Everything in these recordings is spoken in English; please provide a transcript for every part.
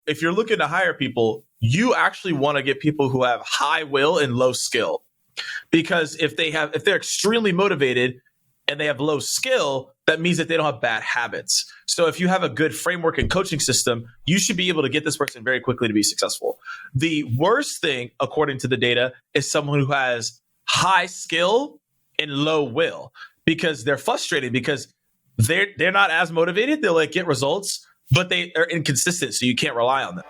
if you're looking to hire people, you actually want to get people who have high will and low skill. Because if they're extremely motivated and they have low skill, that means that they don't have bad habits. So if you have a good framework and coaching system, you should be able to get this person very quickly to be successful. The worst thing, according to the data, is someone who has high skill and low will, because they're frustrated because they're not as motivated. They'll get results, but they are inconsistent, so you can't rely on them.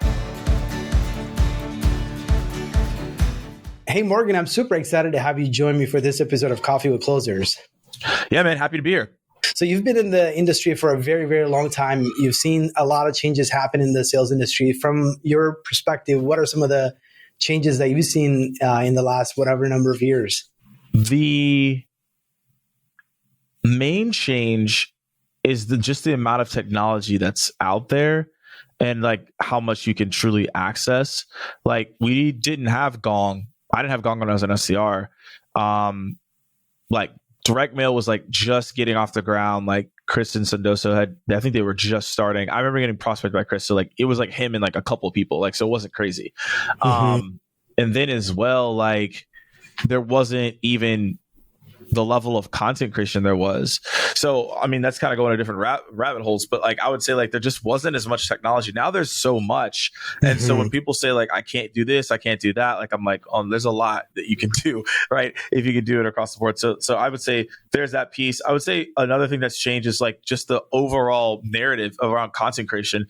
Hey, Morgan, I'm super excited to have you join me for this episode of Coffee with Closers. Yeah, man. Happy to be here. So you've been in the industry for a very, very long time. You've seen a lot of changes happen in the sales industry. From your perspective, what are some of the changes that you've seen in the last whatever number of years? The main change is just the amount of technology that's out there and how much you can truly access. We didn't have Gong. I didn't have Gong when I was an SDR. Direct mail was just getting off the ground. Chris and Sandoso I think they were just starting. I remember getting prospected by Chris. So it was him and a couple people. So it wasn't crazy. And then as well, there wasn't even the level of content creation there was. So, I mean, that's kind of going to different rabbit holes, but I would say there just wasn't as much technology. Now there's so much. And so when people say I can't do this, I can't do that, I'm there's a lot that you can do, right? If you can do it across the board. So I would say there's that piece. I would say another thing that's changed is just the overall narrative around content creation.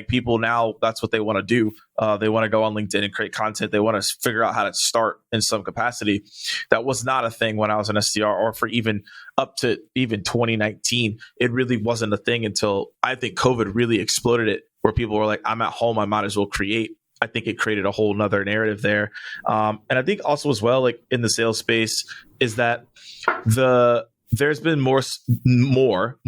People now, that's what they want to do. They want to go on LinkedIn and create content. They want to figure out how to start in some capacity. That was not a thing when I was an SDR, or for even up to even 2019. It really wasn't a thing until I think COVID really exploded it, where people were I'm at home, I might as well create. I think it created a whole nother narrative there. And I think also as well, in the sales space, is that there's been more support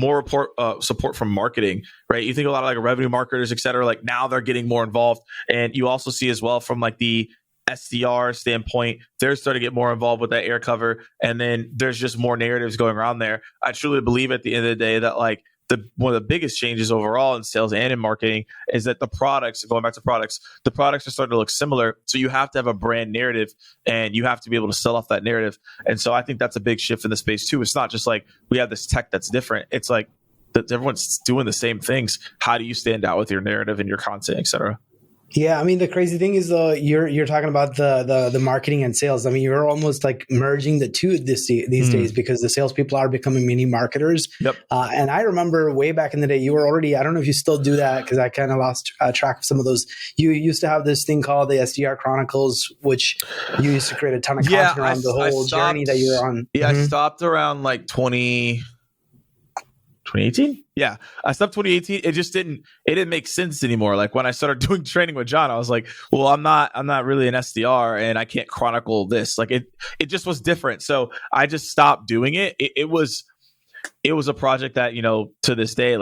from marketing, right? You think a lot of revenue marketers, et cetera, now they're getting more involved. And you also see as well from the SDR standpoint, they're starting to get more involved with that air cover. And then there's just more narratives going around there. I truly believe at the end of the day that one of the biggest changes overall in sales and in marketing is that the products are starting to look similar. So you have to have a brand narrative and you have to be able to sell off that narrative. And so I think that's a big shift in the space too. It's not just we have this tech that's different. It's that everyone's doing the same things. How do you stand out with your narrative and your content, et cetera? Yeah, I mean, the crazy thing is you're talking about the marketing and sales. I mean, you're almost merging the two these days, because the salespeople are becoming mini marketers. Yep. And I remember way back in the day, you were already, I don't know if you still do that, because I kind of lost track of some of those. You used to have this thing called the SDR Chronicles, which you used to create a ton of content around the whole journey that you were on. Yeah, I stopped around 2018? Yeah. I stopped 2018. It didn't make sense anymore. When I started doing training with John, I was well, I'm not really an SDR and I can't chronicle this. It just was different. So I just stopped doing it. It was a project that, to this day,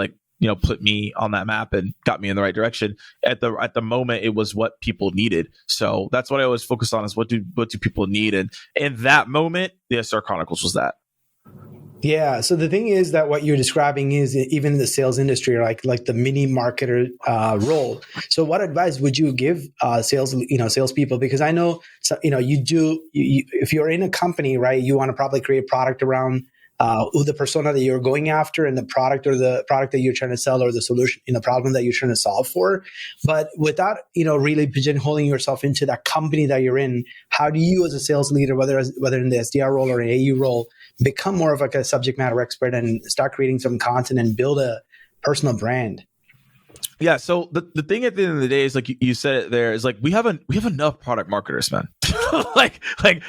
put me on that map and got me in the right direction. At the moment, it was what people needed. So that's what I always focus on, is what do people need? And in that moment, the SDR Chronicles was that. Yeah. So the thing is that what you're describing is even in the sales industry, like the mini marketer role. So what advice would you give salespeople? Because I know, if you're in a company, right, you want to probably create product around who the persona that you're going after and the product that you're trying to sell, or the solution in the problem that you're trying to solve for. But without, really pigeonholing yourself into that company that you're in, how do you as a sales leader, whether in the SDR role or an AU role, become more of a subject matter expert and start creating some content and build a personal brand? Yeah. So the thing at the end of the day is, you said it there, is we have enough product marketers, man. I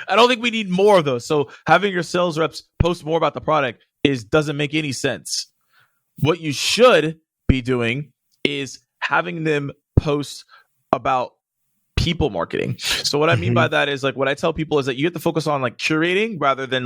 don't think we need more of those. So having your sales reps post more about the product doesn't make any sense. What you should be doing is having them post about people marketing. So what I mean by that is, what I tell people is that you have to focus on curating rather than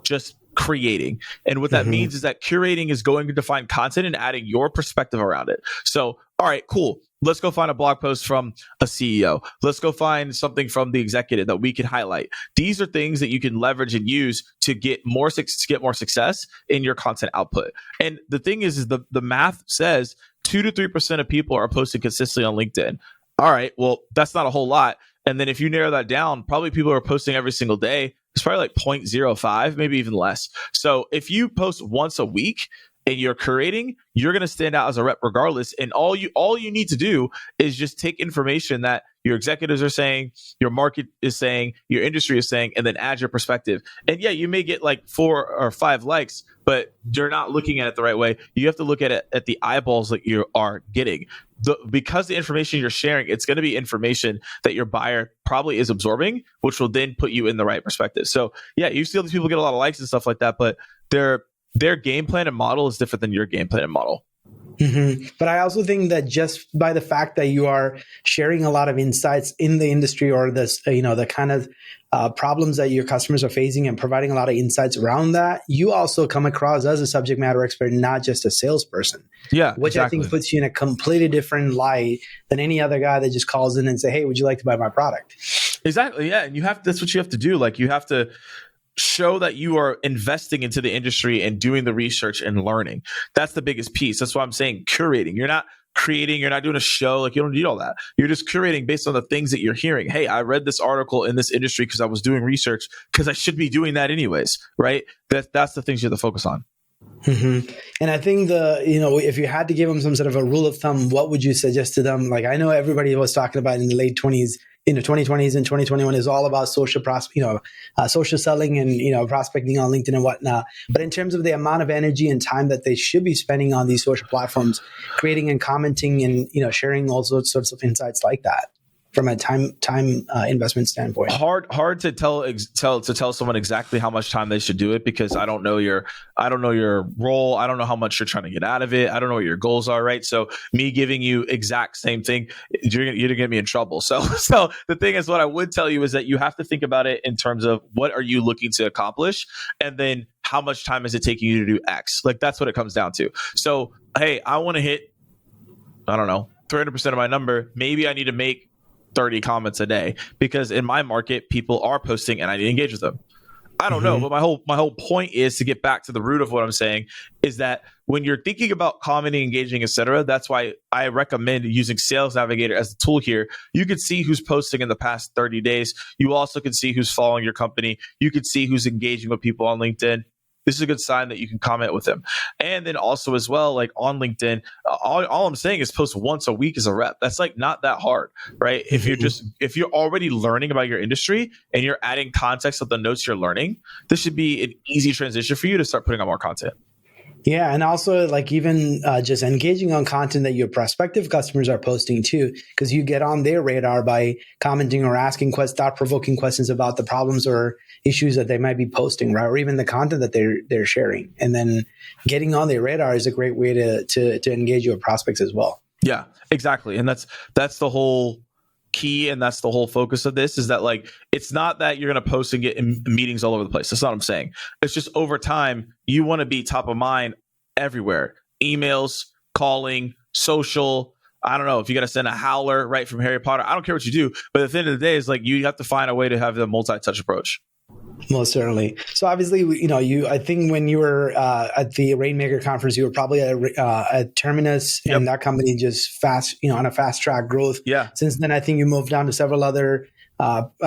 just creating. And what that means is that curating is going to define content and adding your perspective around it. So, all right, cool. Let's go find a blog post from a CEO. Let's go find something from the executive that we can highlight. These are things that you can leverage and use to get more success in your content output. And the thing is the math says 2 to 3% of people are posting consistently on LinkedIn. All right, well, that's not a whole lot. And then if you narrow that down, probably people are posting every single day. It's probably like 0.05, maybe even less. So if you post once a week and you're curating, you're going to stand out as a rep regardless. And all you need to do is just take information that your executives are saying, your market is saying, your industry is saying, and then add your perspective. And yeah, you may get like 4 or 5 likes, but you're not looking at it the right way. You have to look at it at the eyeballs that you are getting. Because the information you're sharing, it's going to be information that your buyer probably is absorbing, which will then put you in the right perspective. So yeah, you see all these people get a lot of likes and stuff like that, but their game plan and model is different than your game plan and model. Mm-hmm. But I also think that just by the fact that you are sharing a lot of insights in the industry or this, the kind of problems that your customers are facing and providing a lot of insights around that, you also come across as a subject matter expert, not just a salesperson. Yeah, which exactly. I think puts you in a completely different light than any other guy that just calls in and say, "Hey, would you like to buy my product?" Exactly. Yeah, and that's what you have to do. Like you have to show that you are investing into the industry and doing the research and learning. That's the biggest piece. That's why I'm saying curating. You're not creating, you're not doing a show. Like you don't need all that. You're just curating based on the things that you're hearing. Hey, I read this article in this industry because I was doing research because I should be doing that anyways, right? That's the things you have to focus on. Mm-hmm. And I think if you had to give them some sort of a rule of thumb, what would you suggest to them? Like I know everybody was talking about in the late 20s, in the 2020s and 2021 is all about social selling and, prospecting on LinkedIn and whatnot. But in terms of the amount of energy and time that they should be spending on these social platforms, creating and commenting and, sharing all sorts of insights like that from a time investment standpoint. Hard to tell someone exactly how much time they should do it because I don't know your role. I don't know how much you're trying to get out of it. I don't know what your goals are, right? So me giving you exact same thing, you're gonna get me in trouble. So the thing is, what I would tell you is that you have to think about it in terms of what are you looking to accomplish, and then how much time is it taking you to do X? Like that's what it comes down to. So hey, I want to hit, I don't know, 300% of my number. Maybe I need to make 30 comments a day because in my market, people are posting and I need to engage with them. I don't know, but my whole point is to get back to the root of what I'm saying is that when you're thinking about commenting, engaging, etc., that's why I recommend using Sales Navigator as a tool here. You can see who's posting in the past 30 days. You also can see who's following your company. You can see who's engaging with people on LinkedIn. This is a good sign that you can comment with them. And then also as well, like on LinkedIn, all I'm saying is post once a week as a rep. That's like not that hard, right? If you're already learning about your industry and you're adding context of the notes you're learning, this should be an easy transition for you to start putting out more content. Yeah. And also like even just engaging on content that your prospective customers are posting too, because you get on their radar by commenting or asking thought-provoking questions about the problems or issues that they might be posting, right? Or even the content that they're sharing. And then getting on their radar is a great way to engage your prospects as well. Yeah, exactly. And that's the whole key. And that's the whole focus of this is that like, it's not that you're going to post and get in meetings all over the place. That's not what I'm saying. It's just over time, you want to be top of mind everywhere. Emails, calling, social. I don't know if you got to send a howler right from Harry Potter. I don't care what you do. But at the end of the day, it's like you have to find a way to have the multi-touch approach. Most certainly. So obviously, I think when you were at the Rainmaker conference, you were probably at Terminus, and that company just on a fast track growth. Yeah. Since then, I think you moved on to several other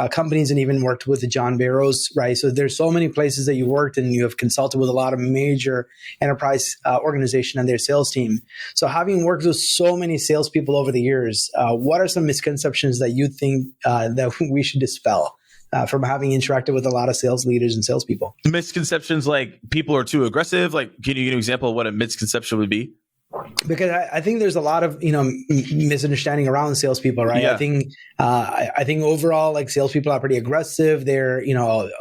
companies and even worked with John Barrows, right? So there's so many places that you worked and you have consulted with a lot of major enterprise organization and their sales team. So having worked with so many salespeople over the years, what are some misconceptions that you think that we should dispel? From having interacted with a lot of sales leaders and salespeople. Misconceptions like people are too aggressive. Like, can you give an example of what a misconception would be? Because I think there's a lot of misunderstanding aroong salespeople, right? Yeah. I think overall, like salespeople are pretty aggressive. They're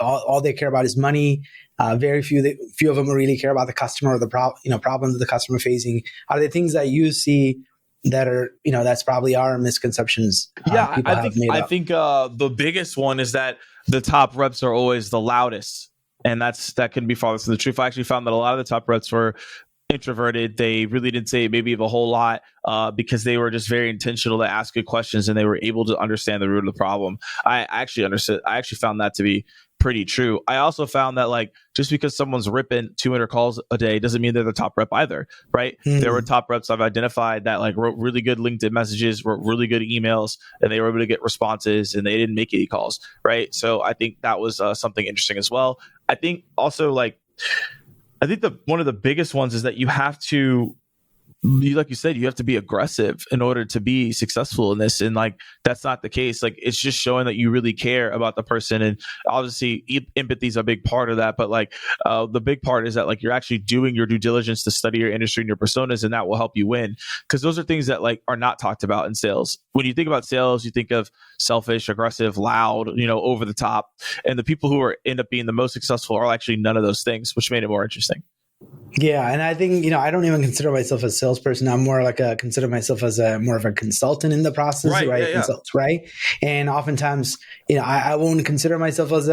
all they care about is money. Very few of them really care about the customer or the problems that the customer facing. Are there things that you see that are, that's probably our misconceptions? I think the biggest one is that the top reps are always the loudest, and that can be farthest from the truth. I actually found that a lot of the top reps were introverted. They really didn't say maybe a whole lot because they were just very intentional to ask good questions and they were able to understand the root of the problem. I actually found that to be pretty true. I also found that like just because someone's ripping 200 calls a day doesn't mean they're the top rep either, right? There were top reps I've identified that like wrote really good LinkedIn messages, wrote really good emails, and they were able to get responses, and they didn't make any calls, right? So I think that was something interesting as well. I think also like one of the biggest ones is that you have to, like you said, you have to be aggressive in order to be successful in this. And like, that's not the case. Like, it's just showing that you really care about the person. And obviously empathy is a big part of that. But like, the big part is that like, you're actually doing your due diligence to study your industry and your personas, and that will help you win. Cause those are things that like are not talked about in sales. When you think about sales, you think of selfish, aggressive, loud, over the top. And the people who end up being the most successful are actually none of those things, which made it more interesting. Yeah. And I think, I don't even consider myself a salesperson. I'm more like consider myself as more of a consultant in the process, right? Yeah. Right. And oftentimes, I won't consider myself as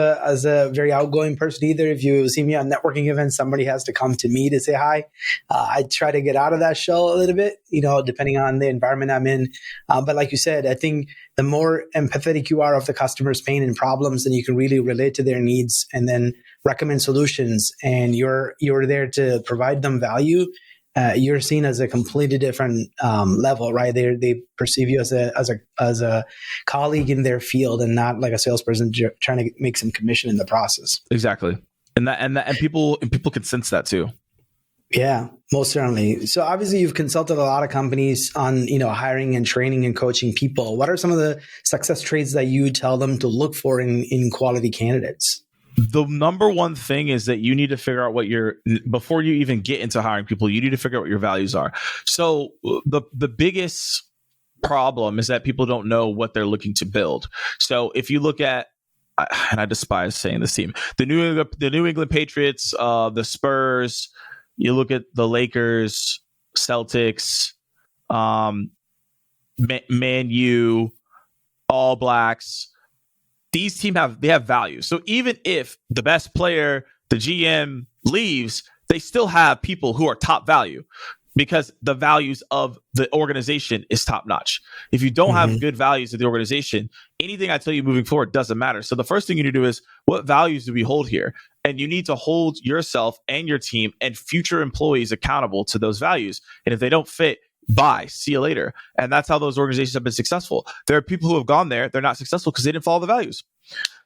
a very outgoing person either. If you see me on networking events, somebody has to come to me to say hi. I try to get out of that shell a little bit, depending on the environment I'm in. But like you said, I think the more empathetic you are of the customer's pain and problems, then you can really relate to their needs and then recommend solutions, and you're there to provide them value. You're seen as a completely different level, right? They perceive you as a colleague in their field, and not like a salesperson trying to make some commission in the process. Exactly, and people can sense that too. Yeah, most certainly. So obviously you've consulted a lot of companies on, hiring and training and coaching people. What are some of the success traits that you tell them to look for in quality candidates? The number one thing is that you need to figure out before you even get into hiring people, you need to figure out what your values are. So the biggest problem is that people don't know what they're looking to build. So if you look at, and I despise saying this team, the New England Patriots, the Spurs, you look at the Lakers, Celtics, Man U, All Blacks. These teams have value. So even if the best player, the GM, leaves, they still have people who are top value because the values of the organization is top notch. If you don't have good values of the organization, anything I tell you moving forward doesn't matter. So the first thing you need to do is, what values do we hold here? And you need to hold yourself and your team and future employees accountable to those values. And if they don't fit, bye, see you later. And that's how those organizations have been successful. There are people who have gone there, they're not successful because they didn't follow the values.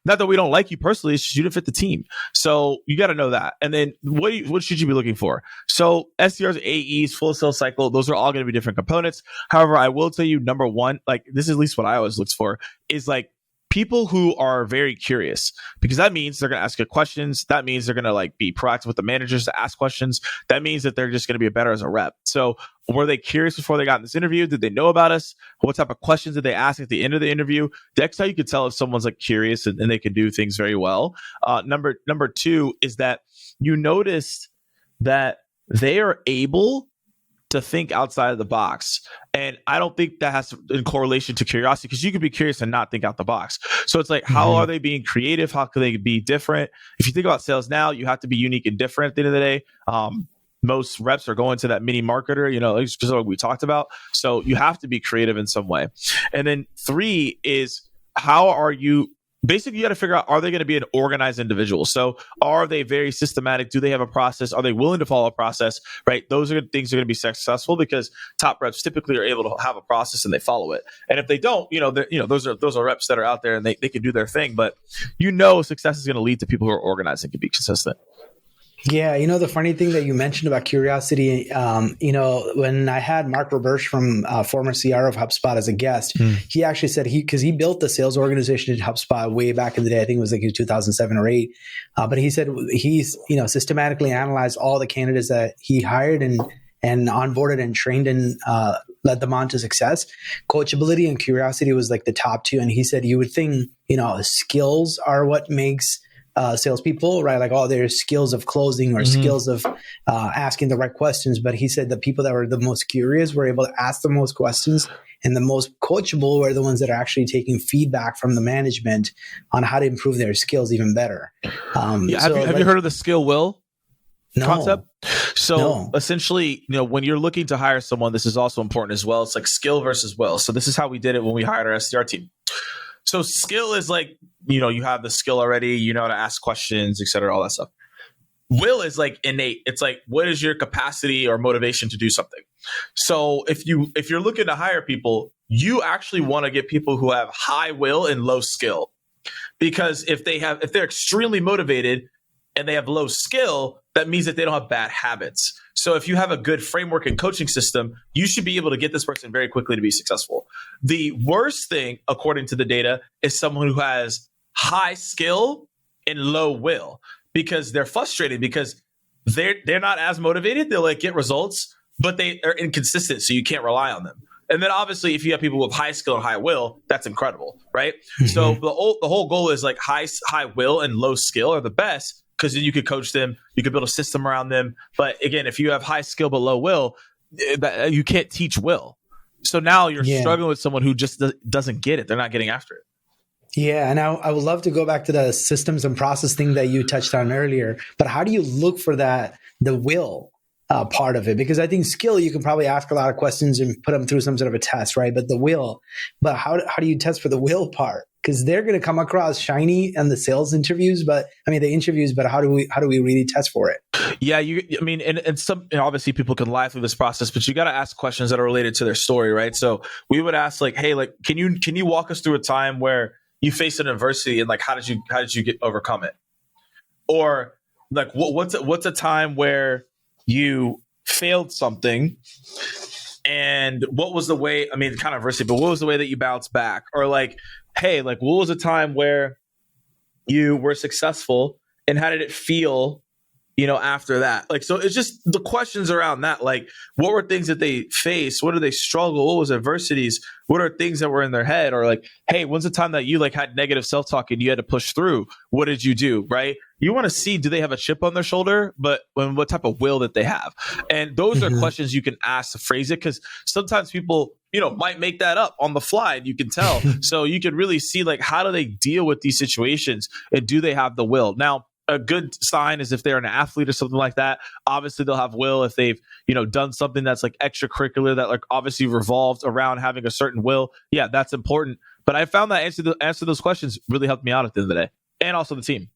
Not that we don't like you personally, it's just you didn't fit the team. So you got to know that. And then what should you be looking for? So SDRs, AEs, full sales cycle, those are all going to be different components. However, I will tell you, number one, like this is at least what I always look for, is like people who are very curious, because that means they're going to ask you questions. That means they're going to like be proactive with the managers to ask questions. That means that they're just going to be better as a rep. So were they curious before they got in this interview? Did they know about us? What type of questions did they ask at the end of the interview? That's how you could tell if someone's like curious and they can do things very well. Number two is that you noticed that they are able to think outside of the box. And I don't think that has in correlation to curiosity, because you could be curious and not think out the box. So it's like, how are they being creative? How can they be different? If you think about sales now, you have to be unique and different at the end of the day. Most reps are going to that mini marketer, because of what we talked about. So you have to be creative in some way. And then 3 is, how are you? Basically, you got to figure out, are they going to be an organized individual? So are they very systematic? Do they have a process? Are they willing to follow a process? Right? Those are things that are going to be successful, because top reps typically are able to have a process and they follow it. And if they don't, those are reps that are out there and they can do their thing. But success is going to lead to people who are organized and can be consistent. Yeah, the funny thing that you mentioned about curiosity, when I had Mark Roberge from former CR of HubSpot as a guest, he actually said because he built the sales organization at HubSpot way back in the day. I think it was like 2007 or 8. But he said he's systematically analyzed all the candidates that he hired and onboarded and trained and led them on to success. Coachability and curiosity was like the top 2. And he said you would think skills are what makes salespeople, right? Like, their skills of closing or skills of asking the right questions. But he said the people that were the most curious were able to ask the most questions, and the most coachable were the ones that are actually taking feedback from the management on how to improve their skills even better. Have you heard of the skill will concept? So essentially, when you're looking to hire someone, this is also important as well. It's like skill versus will. So this is how we did it when we hired our SDR team. So skill is like, you have the skill already, you know how to ask questions, et cetera, all that stuff. Will is like innate. It's like, what is your capacity or motivation to do something? So if you're looking to hire people, you actually want to get people who have high will and low skill. Because if they're extremely motivated and they have low skill, that means that they don't have bad habits. So if you have a good framework and coaching system, you should be able to get this person very quickly to be successful. The worst thing, according to the data, is someone who has high skill and low will, because they're frustrated because they're not as motivated. They'll like get results, but they are inconsistent, so you can't rely on them. And then obviously, if you have people with high skill and high will, that's incredible, right? Mm-hmm. So the whole goal is like high will and low skill are the best, because then you could coach them, you could build a system around them. But again, if you have high skill but low will, you can't teach will. So now you're struggling with someone who just doesn't get it. They're not getting after it. Yeah, and I would love to go back to the systems and process thing that you touched on earlier. But how do you look for the will part of it? Because I think skill, you can probably ask a lot of questions and put them through some sort of a test, right? But the will, how do you test for the will part? Because they're going to come across shiny in the sales interviews, but how do we really test for it? Yeah, and some, obviously people can lie through this process, but you got to ask questions that are related to their story, right? So we would ask like, hey, like, can you walk us through a time where you faced an adversity and like, how did you overcome it? Or like, what's a time where you failed something, and what was the way, kind of adversity, but what was the way that you bounced back? Or like, hey, like, what was a time where you were successful and how did it feel, after that? Like, so it's just the questions around that. Like, what were things that they faced? What did they struggle? What was adversities? What are things that were in their head? Or like, hey, when's the time that you like had negative self-talk and you had to push through? What did you do? Right? You want to see, do they have a chip on their shoulder, but what type of will that they have? And those are questions you can ask to phrase it, because sometimes people, might make that up on the fly, and you can tell. So you can really see like, how do they deal with these situations, and do they have the will? Now, a good sign is if they're an athlete or something like that. Obviously, they'll have will if they've, done something that's like extracurricular that like obviously revolved around having a certain will. Yeah, that's important. But I found that answer those questions really helped me out at the end of the day, and also the team.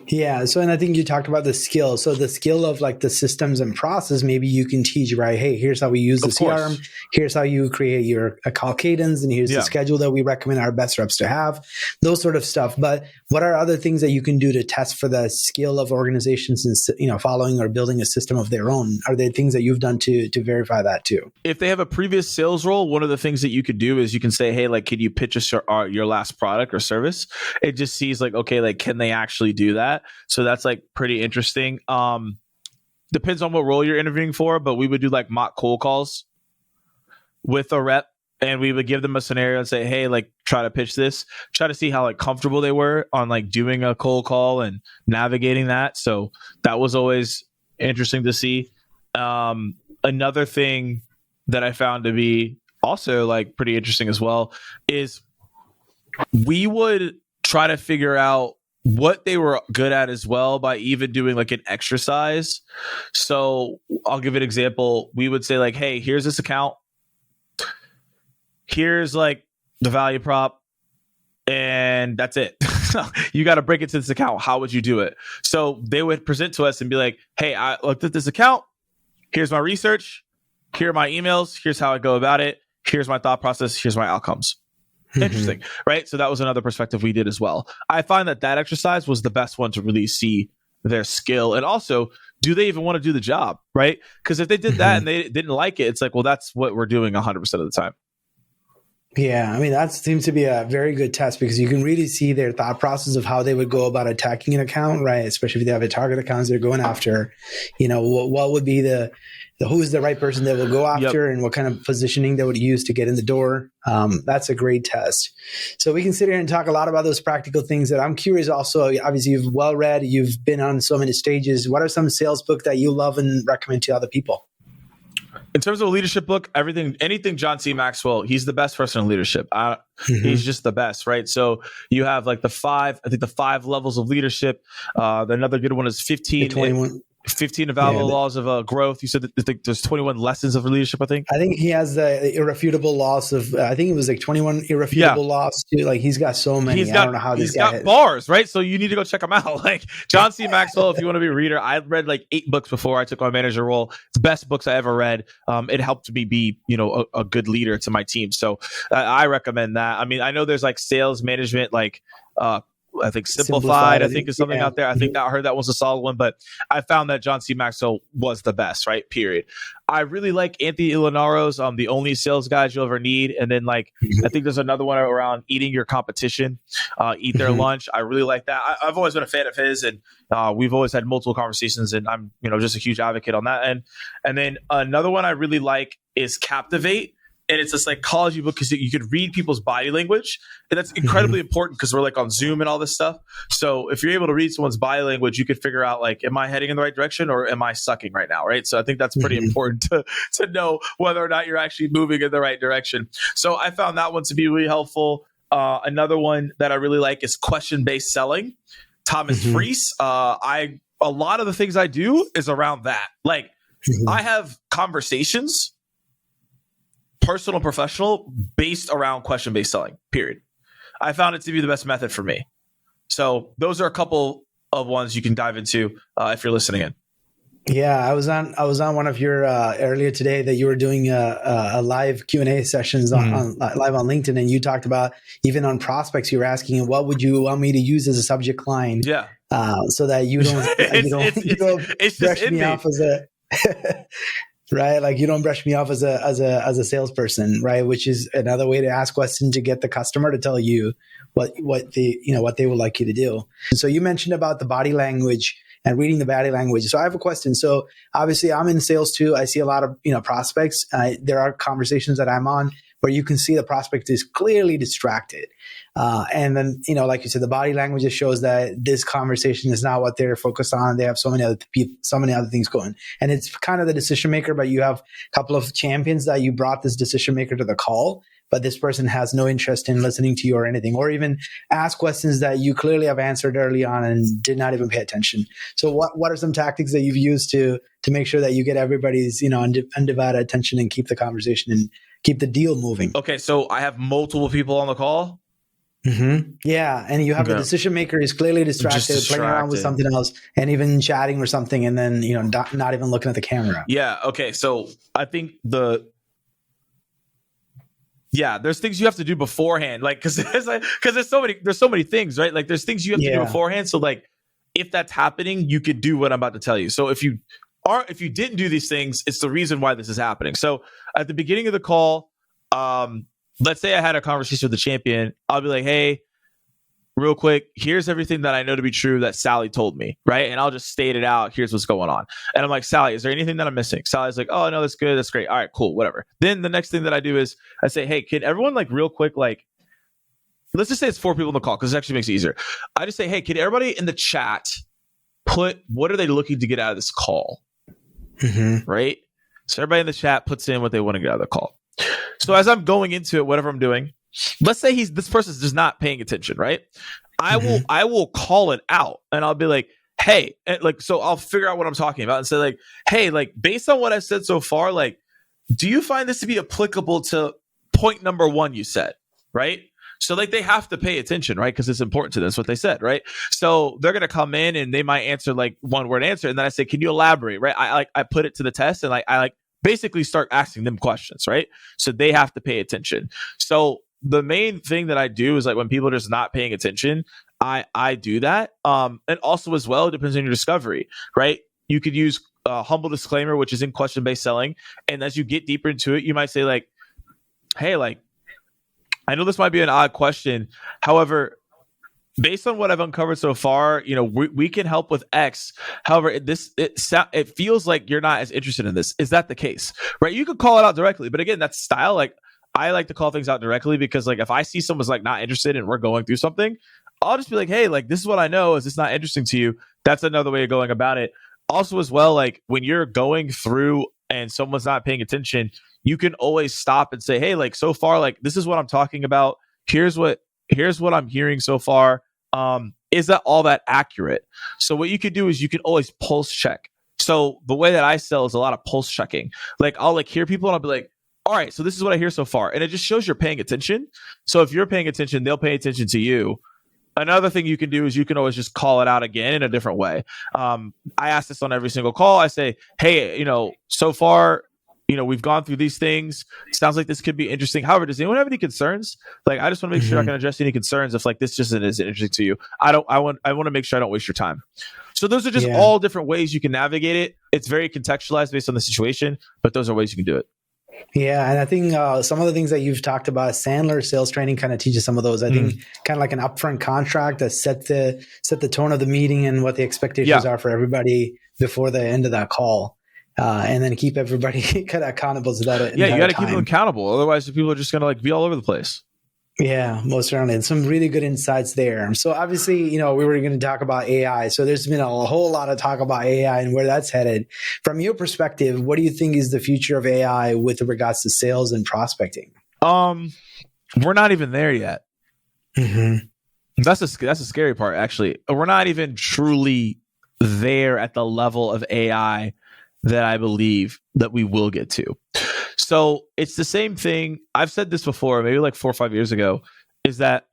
Yeah. So, and I think you talked about the skill. So the skill of like the systems and process, maybe you can teach, right? Hey, here's how we use the CRM. Here's how you create your call cadence. And here's the schedule that we recommend our best reps to have, those sort of stuff. But what are other things that you can do to test for the skill of organizations and, following or building a system of their own? Are there things that you've done to verify that too? If they have a previous sales role, one of the things that you could do is you can say, hey, like, can you pitch us your last product or service? It just sees like, okay, like, can they actually do that? So that's like pretty interesting. Depends on what role you're interviewing for, but we would do like mock cold calls with a rep, and we would give them a scenario and say, hey, like, try to pitch this, try to see how like comfortable they were on like doing a cold call and navigating that. So that was always interesting to see. Another thing that I found to be also like pretty interesting as well is we would try to figure out what they were good at as well by even doing like an exercise. So I'll give an example. We would say like, hey, here's this account. Here's like the value prop, and that's it. You got to break it to this account. How would you do it? So they would present to us and be like, hey, I looked at this account. Here's my research. Here are my emails. Here's how I go about it. Here's my thought process. Here's my outcomes. Interesting, right? So that was another perspective we did as well. I find that exercise was the best one to really see their skill, and also, do they even want to do the job, right? Because if they did that and they didn't like it, it's like, well, that's what we're doing 100% of the time. Yeah, that seems to be a very good test, because you can really see their thought process of how they would go about attacking an account, right? Especially if they have a target accounts they're going after. What would be who's the right person they will go after, and what kind of positioning they would use to get in the door. That's a great test. So we can sit here and talk a lot about those practical things that I'm curious also. Obviously, you've well read, you've been on so many stages. What are some sales books that you love and recommend to other people? In terms of a leadership book, anything John C. Maxwell, he's the best person in leadership. He's just the best, right? So you have like the five levels of leadership. Another good one is 15 15 invaluable laws of growth. You said that there's 21 lessons of leadership, I think. I think he has the irrefutable laws of, I think it was like 21 irrefutable laws too. Like he's got so many. I don't know how this guy got bars, right? So you need to go check him out. Like John C. Maxwell, if you want to be a reader, I read like 8 books before I took my manager role. It's the best books I ever read. It helped me be, a good leader to my team. So I recommend that. I mean, I know there's like sales management, like, I think Simplified, I think is something out there. I think I heard that was a solid one, but I found that John C. Maxwell was the best, right? Period. I really like Anthony Illinaro's The Only Sales Guide You'll Ever Need. And then I think there's another one around eating your competition, eat their lunch. I really like that. I've always been a fan of his, and we've always had multiple conversations, and I'm, just a huge advocate on that. And then another one I really like is Captivate. And it's a psychology book because you could read people's body language. And that's incredibly important because we're on Zoom and all this stuff. So if you're able to read someone's body language, you could figure out am I heading in the right direction or am I sucking right now, right? So I think that's pretty important to know whether or not you're actually moving in the right direction. So I found that one to be really helpful. Another one that I really like is question-based selling. Thomas Friess. A lot of the things I do is around that. I have conversations, personal and professional, based around question-based selling, period. I found it to be the best method for me. So those are a couple of ones you can dive into if you're listening in. Yeah, I was on one of your earlier today that you were doing a live Q&A sessions on live on LinkedIn, and you talked about even on prospects, you were asking, what would you want me to use as a subject line? Yeah. So that you don't brush me off as a right? Like you don't brush me off as a salesperson, right? Which is another way to ask questions to get the customer to tell you what they would like you to do. And so you mentioned about the body language and reading the body language. So I have a question. So obviously I'm in sales too. I see a lot of, prospects. There are conversations that I'm on where you can see the prospect is clearly distracted. And then, like you said, the body language just shows that this conversation is not what they're focused on. They have so many other people, so many other things going. And it's kind of the decision maker, but you have a couple of champions that you brought this decision maker to the call, but this person has no interest in listening to you or anything, or even ask questions that you clearly have answered early on and did not even pay attention. So what are some tactics that you've used to make sure that you get everybody's, undivided attention and keep the conversation and keep the deal moving? Okay. So I have multiple people on the call. Yeah. And you have the decision maker is clearly distracted, playing around with something else and even chatting or something. And then, not even looking at the camera. Yeah. Okay. So I think there's things you have to do beforehand. Cause there's so many things, right? Like there's things you have to do beforehand. So if that's happening, you could do what I'm about to tell you. So if you didn't do these things, it's the reason why this is happening. So at the beginning of the call, let's say I had a conversation with the champion. I'll be like, hey, real quick, here's everything that I know to be true that Sally told me, right? And I'll just state it out. Here's what's going on. And I'm like, Sally, is there anything that I'm missing? Sally's like, oh, no, that's good. That's great. All right, cool, whatever. Then the next thing that I do is I say, hey, can everyone real quick, let's just say it's 4 people in the call because it actually makes it easier. I just say, hey, can everybody in the chat put what are they looking to get out of this call? Right? So everybody in the chat puts in what they want to get out of the call. So as I'm going into it, whatever I'm doing, let's say this person's just not paying attention, right? I will call it out and I'll be like, hey, so I'll figure out what I'm talking about and say hey, based on what I've said so far, do you find this to be applicable to point number 1 you said, right? So they have to pay attention, right? Because it's important to them. That's what they said, right? So they're going to come in and they might answer one word answer. And then I say, can you elaborate, right? I put it to the test and I basically start asking them questions, right? So they have to pay attention. So the main thing that I do is when people are just not paying attention, I do that. And also as well, it depends on your discovery, right? You could use a humble disclaimer, which is in question-based selling. And as you get deeper into it, you might say hey, I know this might be an odd question. However, based on what I've uncovered so far, we can help with X. However, it feels like you're not as interested in this. Is that the case? Right? You could call it out directly, but again, that's style. I like to call things out directly because if I see someone's not interested and we're going through something, I'll just be like, hey, this is what I know. Is this not interesting to you? That's another way of going about it. Also, as well, when you're going through and someone's not paying attention, you can always stop and say, hey, so far, this is what I'm talking about. Here's what I'm hearing so far. Is that all that accurate? So what you could do is you can always pulse check. So the way that I sell is a lot of pulse checking. Like I'll like hear people and I'll be like, all right, so this is what I hear so far. And it just shows you're paying attention. So if you're paying attention, they'll pay attention to you. Another thing you can do is you can always just call it out again in a different way. I ask this on every single call. I say, hey, so far, we've gone through these things. Sounds like this could be interesting. However, does anyone have any concerns? Like, I just want to make sure I can address any concerns if like this just isn't interesting to you. I want to make sure I don't waste your time. So those are just all different ways you can navigate it. It's very contextualized based on the situation, but those are ways you can do it. Yeah, and I think some of the things that you've talked about, Sandler sales training kind of teaches some of those. I think kind of like an upfront contract that set the tone of the meeting and what the expectations are for everybody before the end of that call. And then keep everybody kind of accountable to that. Yeah, you got to keep them accountable. Otherwise, the people are just going to like be all over the place. Yeah, most certainly. And some really good insights there. So obviously, we were going to talk about AI. So there's been a whole lot of talk about AI and where that's headed. From your perspective, what do you think is the future of AI with regards to sales and prospecting? We're not even there yet. Mm-hmm. That's a scary part, actually. We're not even truly there at the level of AI that I believe that we will get to. So it's the same thing. I've said this before, maybe like 4 or 5 years ago, is that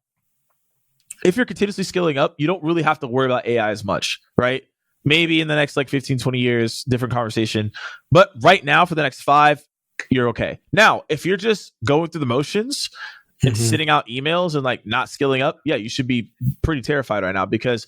if you're continuously scaling up, you don't really have to worry about AI as much, right? Maybe in the next like 15, 20 years, different conversation. But right now for the next 5, you're okay. Now, if you're just going through the motions and sending out emails and like not scaling up, yeah, you should be pretty terrified right now, because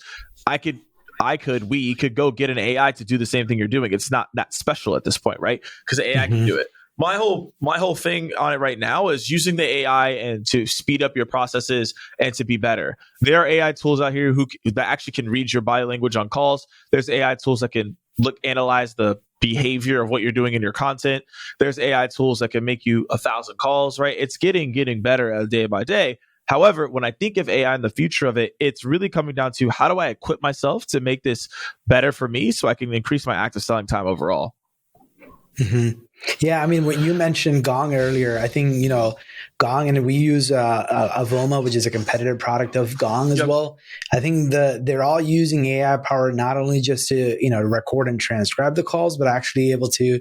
we could go get an AI to do the same thing you're doing. It's not that special at this point, right? Because AI can do it. My whole thing on it right now is using the AI and to speed up your processes and to be better. There are AI tools out here that actually can read your body language on calls. There's AI tools that can analyze the behavior of what you're doing in your content. There's AI tools that can make you 1,000 calls, right? It's getting better day by day. However, when I think of AI and the future of it, it's really coming down to how do I equip myself to make this better for me so I can increase my active selling time overall. Mm-hmm. Yeah, I mean, when you mentioned Gong earlier, I think, Gong, and we use Avoma, which is a competitive product of Gong as well. I think they're all using AI power, not only just to, record and transcribe the calls, but actually able to,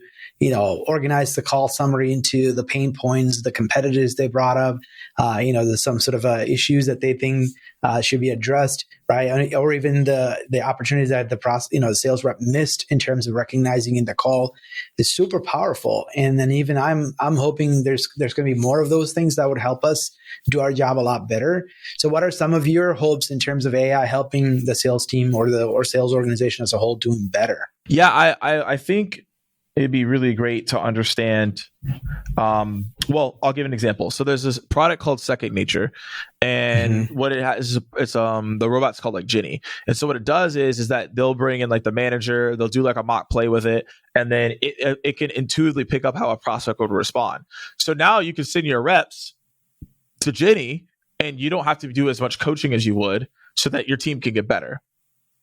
organize the call summary into the pain points, the competitors they brought up, there's some sort of issues that they think should be addressed, right? Or even the opportunities that the sales rep missed in terms of recognizing in the call is super powerful. And then even I'm hoping there's going to be more of those things that would help us do our job a lot better. So what are some of your hopes in terms of AI helping the sales team or sales organization as a whole doing better? Yeah, I think it'd be really great to understand. Well, I'll give an example. So there's this product called Second Nature, and what it has is it's the robot's called like Ginny. And so what it does is that they'll bring in like the manager, they'll do like a mock play with it, and then it can intuitively pick up how a prospect would respond. So now you can send your reps to Ginny, and you don't have to do as much coaching as you would, so that your team can get better.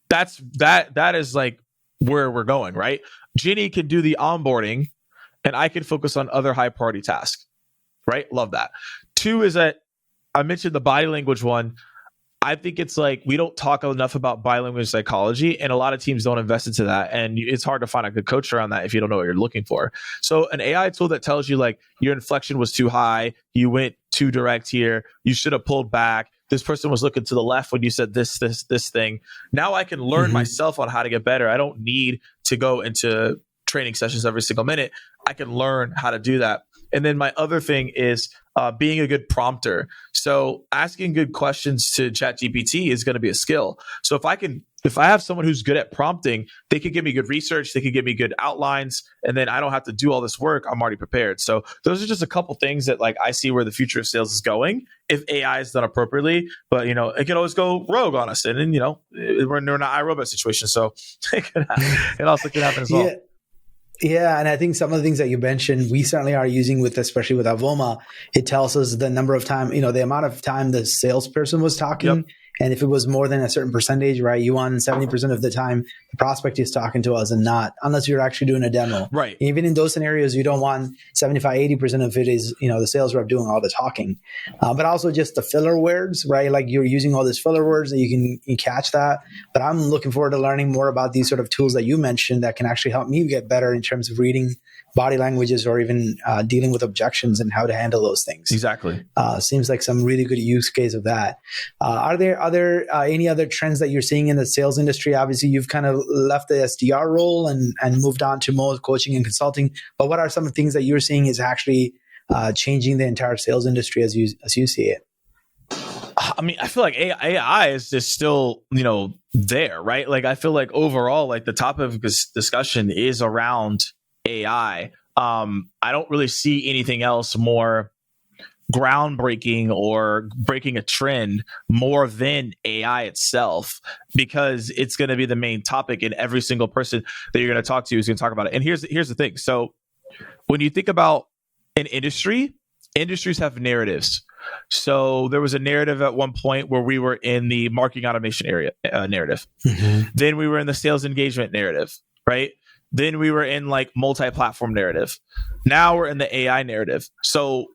That is like where we're going, right? Ginny can do the onboarding and I can focus on other high priority tasks, right? Love that. 2 is that I mentioned the body language one. I think it's like we don't talk enough about body language psychology, and a lot of teams don't invest into that. And it's hard to find a good coach around that if you don't know what you're looking for. So an AI tool that tells you like your inflection was too high, you went too direct here, you should have pulled back, this person was looking to the left when you said this thing. Now I can learn myself on how to get better. I don't need to go into training sessions every single minute. I can learn how to do that. And then my other thing is being a good prompter. So asking good questions to ChatGPT is going to be a skill. So if I have someone who's good at prompting, they can give me good research, they can give me good outlines, and then I don't have to do all this work. I'm already prepared. So those are just a couple things that like I see where the future of sales is going if AI is done appropriately. But it can always go rogue on us, and then we're in an iRobot situation, so it also can happen as well. Yeah. Yeah, and I think some of the things that you mentioned, we certainly are using especially with Avoma. It tells us the number of time, the amount of time the salesperson was talking, And if it was more than a certain percentage, right, you won 70% of the time the prospect is talking to us and not, unless you're actually doing a demo. Right. Even in those scenarios, you don't want 75, 80% of it is, the sales rep doing all the talking. But also just the filler words, right? Like you're using all these filler words and you can catch that. But I'm looking forward to learning more about these sort of tools that you mentioned that can actually help me get better in terms of reading body languages or even dealing with objections and how to handle those things. Exactly. Seems like some really good use case of that. Are there any other trends that you're seeing in the sales industry? Obviously, you've kind of left the SDR role and moved on to more coaching and consulting. But what are some of the things that you're seeing is actually changing the entire sales industry as you see it? I mean, I feel like AI is just still, there, right? Like, I feel like overall, like the topic of this discussion is around AI. I don't really see anything else more groundbreaking or breaking a trend more than AI itself, because it's going to be the main topic, and every single person that you're going to talk to is going to talk about it. And here's the thing. So when you think about an industry, industries have narratives. So there was a narrative at one point where we were in the marketing automation area narrative. Mm-hmm. Then we were in the sales engagement narrative, right? Then we were in like multi-platform narrative. Now we're in the AI narrative. So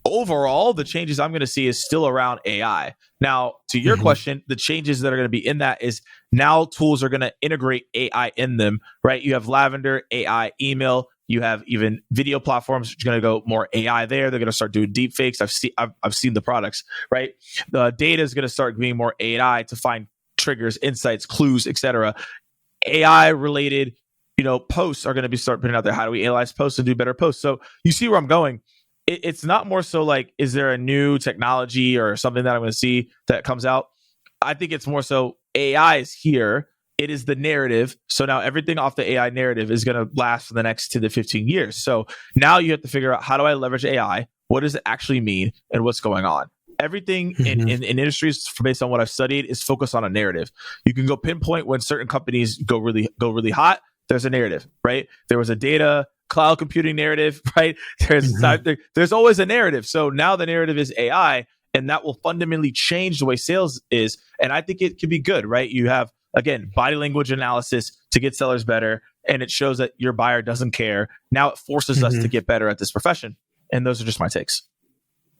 overall, the changes I'm going to see is still around AI. Now, to your question, the changes that are going to be in that is now tools are going to integrate AI in them, right? You have Lavender, AI, email. You have even video platforms which are going to go more AI there. They're going to start doing deep fakes. I've seen the products, right? The data is going to start being more AI to find triggers, insights, clues, etc. AI related posts are going to be start putting out there. How do we analyze posts and do better posts? So you see where I'm going. It's not more so like, is there a new technology or something that I'm going to see that comes out? I think it's more so AI is here. It is the narrative. So now everything off the AI narrative is going to last for the next 10 to 15 years. So now you have to figure out, how do I leverage AI? What does it actually mean? And what's going on? Everything in industries, based on what I've studied, is focused on a narrative. You can go pinpoint when certain companies go really hot. There's a narrative, right? There was a data cloud computing narrative, right? There's always a narrative. So now the narrative is AI, and that will fundamentally change the way sales is. And I think it can be good, right? You have, again, body language analysis to get sellers better, and it shows that your buyer doesn't care. Now it forces us to get better at this profession. And those are just my takes.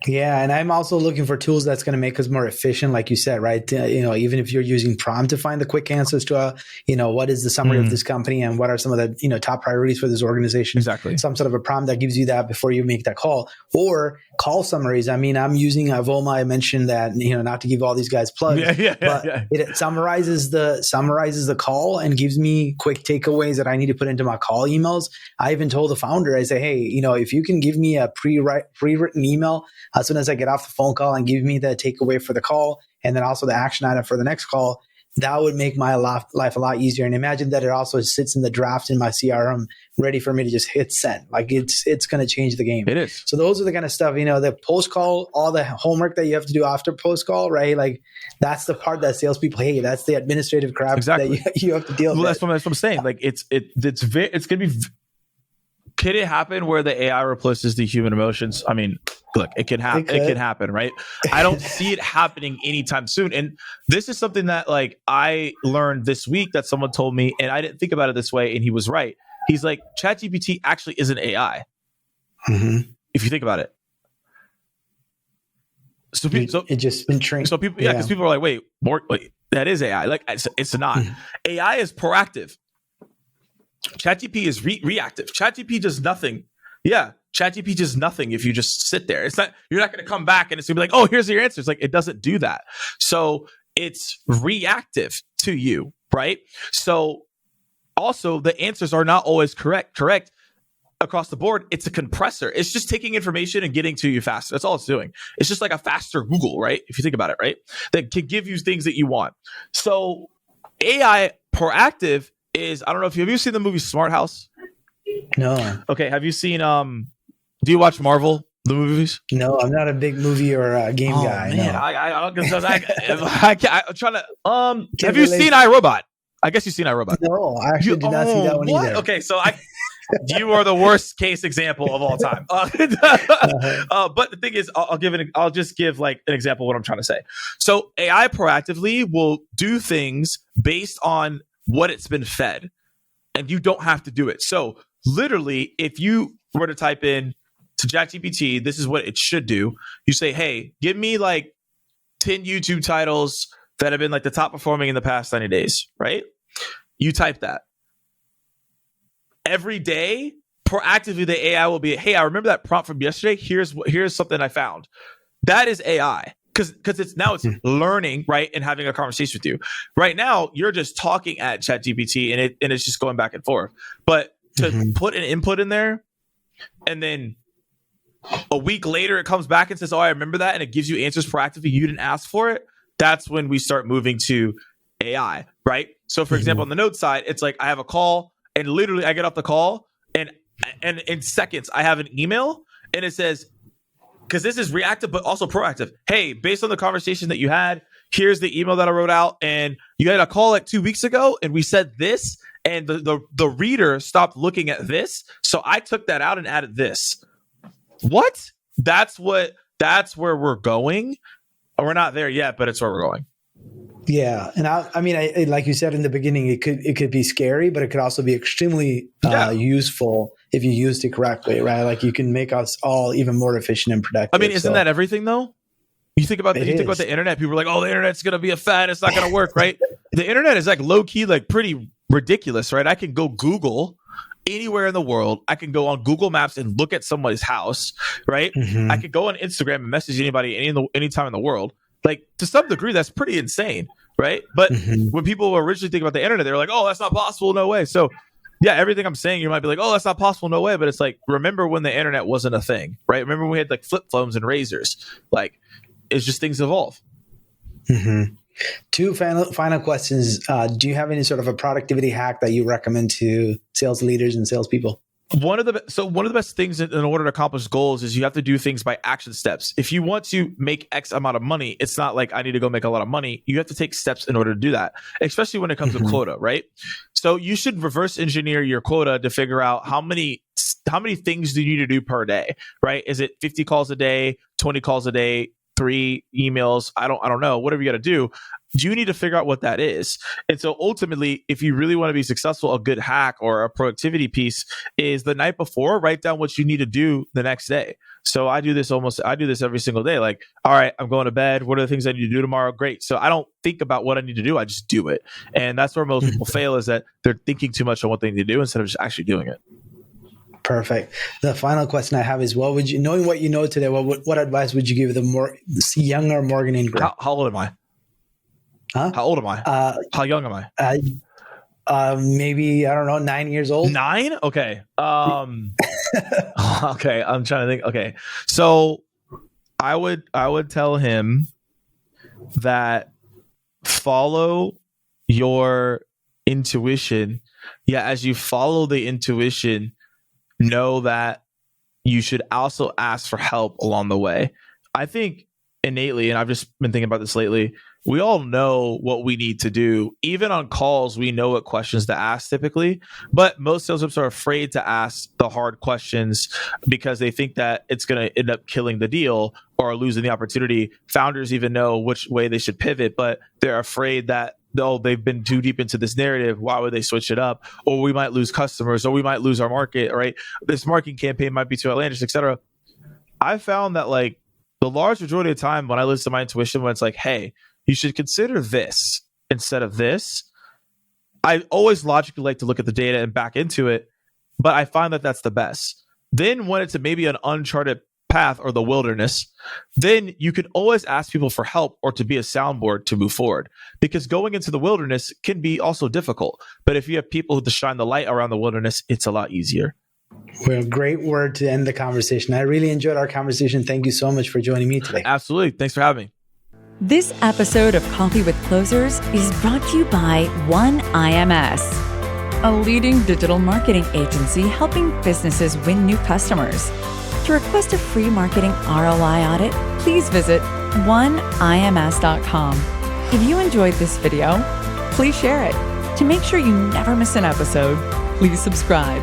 Yeah, and I'm also looking for tools that's going to make us more efficient, like you said, right? Even if you're using prompt to find the quick answers to, what is the summary of this company and what are some of the, top priorities for this organization? Exactly. Some sort of a prompt that gives you that before you make that call, or call summaries. I mean, I'm using Avoma. I mentioned that, not to give all these guys plugs, but it summarizes the call and gives me quick takeaways that I need to put into my call emails. I even told the founder, I say, hey, if you can give me a pre-written email as soon as I get off the phone call and give me the takeaway for the call, and then also the action item for the next call, that would make my life a lot easier. And imagine that it also sits in the draft in my CRM, ready for me to just hit send. Like it's going to change the game. It is. So those are the kind of stuff, the post call, all the homework that you have to do after post call, right? Like that's the part that salespeople hate. That's the administrative crap that you have to deal with. That's what I'm saying. Like it's going to be. Could it happen where the AI replaces the human emotions? I mean, look, it can happen. It can happen, right? I don't see it happening anytime soon. And this is something that like I learned this week that someone told me, and I didn't think about it this way, and he was right. He's like, ChatGPT actually isn't AI. If you think about it. So it just been trained. So people, because people are like, wait, that is AI. Like it's not. AI is proactive. ChatGPT is reactive. ChatGPT does nothing. Yeah, ChatGPT does nothing if you just sit there. It's not. You're not going to come back and it's going to be like, oh, here's your answers. Like it doesn't do that. So it's reactive to you, right? So also the answers are not always correct across the board. It's a compressor. It's just taking information and getting to you faster. That's all it's doing. It's just like a faster Google, right? If you think about it, right? That can give you things that you want. So AI proactive is, I don't know if have you seen the movie Smart House? No. Okay. Have you seen, do you watch Marvel, the movies? No, I'm not a big movie or a game guy. Man, no. I'm trying to, have you seen iRobot? I guess you've seen iRobot. No, I actually did not see that one either. Okay. So you are the worst case example of all time. But the thing is, I'll just give like an example of what I'm trying to say. So AI proactively will do things based on what it's been fed, and you don't have to do it. So literally, if you were to type in to ChatGPT, this is what it should do. You say, hey, give me like 10 YouTube titles that have been like the top performing in the past 90 days, right? You type that. Every day, proactively, the AI will be, hey, I remember that prompt from yesterday. Here's something I found. That is AI. Because it's learning, right, and having a conversation with you. Right now, you're just talking at ChatGPT and it's just going back and forth. But to put an input in there, and then a week later it comes back and says, oh, I remember that, and it gives you answers proactively. You didn't ask for it. That's when we start moving to AI, right? So, for example, on the note side, it's like I have a call, and literally I get off the call, and in seconds I have an email, and it says, because this is reactive but also proactive. Hey, based on the conversation that you had, here's the email that I wrote out, and you had a call like 2 weeks ago, and we said this, and the reader stopped looking at this, so I took that out and added this. What? That's where we're going. We're not there yet, but it's where we're going. Yeah, and I mean, like you said in the beginning, it could be scary, but it could also be extremely useful if you used it correctly, right? Like you can make us all even more efficient and productive. I mean, isn't that everything though? You think about the internet. People are like, "Oh, the internet's gonna be a fad. It's not gonna work," right? The internet is like low key, like pretty ridiculous, right? I can go Google anywhere in the world. I can go on Google Maps and look at somebody's house, right? I could go on Instagram and message anybody anytime in the world. Like, to some degree, that's pretty insane, right? But when people were originally thinking about the internet, they were like, oh, that's not possible, no way. So, yeah, everything I'm saying, you might be like, oh, that's not possible, no way. But it's like, remember when the internet wasn't a thing, right? Remember when we had like flip phones and razors? Like, it's just things evolve. Two final questions. Do you have any sort of a productivity hack that you recommend to sales leaders and salespeople? One of the best things in order to accomplish goals is you have to do things by action steps. If you want to make X amount of money, it's not like I need to go make a lot of money. You have to take steps in order to do that, especially when it comes to quota, right? So you should reverse engineer your quota to figure out how many things do you need to do per day, right? Is it 50 calls a day, 20 calls a day, 3 emails? I don't know. Whatever you got to do. You need to figure out what that is. And so ultimately, if you really want to be successful, a good hack or a productivity piece is the night before, write down what you need to do the next day. So I do this every single day. Like, all right, I'm going to bed. What are the things I need to do tomorrow? Great. So I don't think about what I need to do. I just do it. And that's where most people fail, is that they're thinking too much on what they need to do instead of just actually doing it. Perfect. The final question I have is, knowing what you know today, what advice would you give the younger Morgan Ingram? How old am I? Huh? How old am I? How young am I? Maybe, I don't know, 9 years old. 9? Okay. Okay. I'm trying to think. Okay. So I would tell him that follow your intuition. Yeah. As you follow the intuition, know that you should also ask for help along the way. I think innately, and I've just been thinking about this lately, we all know what we need to do. Even on calls, we know what questions to ask typically, but most sales reps are afraid to ask the hard questions because they think that it's going to end up killing the deal or losing the opportunity. Founders even know which way they should pivot, but they're afraid that they've been too deep into this narrative. Why would they switch it up? Or we might lose customers, or we might lose our market, right? This marketing campaign might be too outlandish, etc. I found that like the large majority of the time when I listen to my intuition, when it's like, hey, you should consider this instead of this, I always logically like to look at the data and back into it, but I find that that's the best. Then when it's maybe an uncharted path or the wilderness, then you can always ask people for help or to be a soundboard to move forward, because going into the wilderness can be also difficult. But if you have people to shine the light around the wilderness, it's a lot easier. Well, great word to end the conversation. I really enjoyed our conversation. Thank you so much for joining me today. Absolutely. Thanks for having me. This episode of Coffee with Closers is brought to you by OneIMS, a leading digital marketing agency helping businesses win new customers. To request a free marketing ROI audit, please visit oneims.com. If you enjoyed this video, please share it. To make sure you never miss an episode, please subscribe.